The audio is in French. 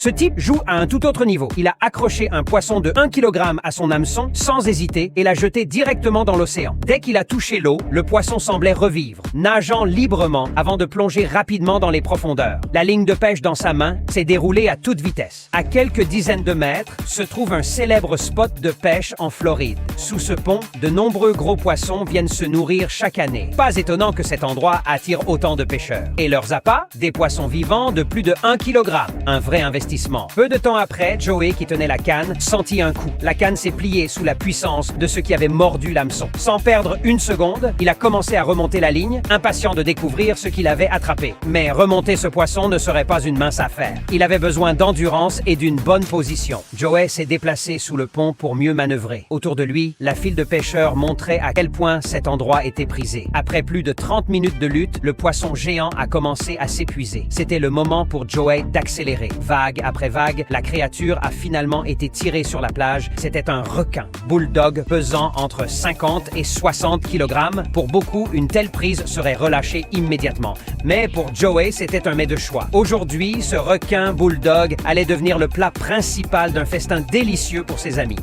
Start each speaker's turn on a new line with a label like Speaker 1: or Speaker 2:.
Speaker 1: Ce type joue à un tout autre niveau. Il a accroché un poisson de 1 kg à son hameçon sans hésiter et l'a jeté directement dans l'océan. Dès qu'il a touché l'eau, le poisson semblait revivre, nageant librement avant de plonger rapidement dans les profondeurs. La ligne de pêche dans sa main s'est déroulée à toute vitesse. À quelques dizaines de mètres se trouve un célèbre spot de pêche en Floride. Sous ce pont, de nombreux gros poissons viennent se nourrir chaque année. Pas étonnant que cet endroit attire autant de pêcheurs. Et leurs appâts, des poissons vivants de plus de 1 kg. Un vrai investissement. Peu de temps après, Joey, qui tenait la canne, sentit un coup. La canne s'est pliée sous la puissance de ce qui avait mordu l'hameçon. Sans perdre une seconde, il a commencé à remonter la ligne, impatient de découvrir ce qu'il avait attrapé. Mais remonter ce poisson ne serait pas une mince affaire. Il avait besoin d'endurance et d'une bonne position. Joey s'est déplacé sous le pont pour mieux manœuvrer. Autour de lui, la file de pêcheurs montrait à quel point cet endroit était prisé. Après plus de 30 minutes de lutte, le poisson géant a commencé à s'épuiser. C'était le moment pour Joey d'accélérer. Vague après vague, la créature a finalement été tirée sur la plage. C'était un requin. Bulldog pesant entre 50 et 60 kg. Pour beaucoup, une telle prise serait relâchée immédiatement. Mais pour Joey, c'était un mets de choix. Aujourd'hui, ce requin Bulldog allait devenir le plat principal d'un festin délicieux pour ses amis.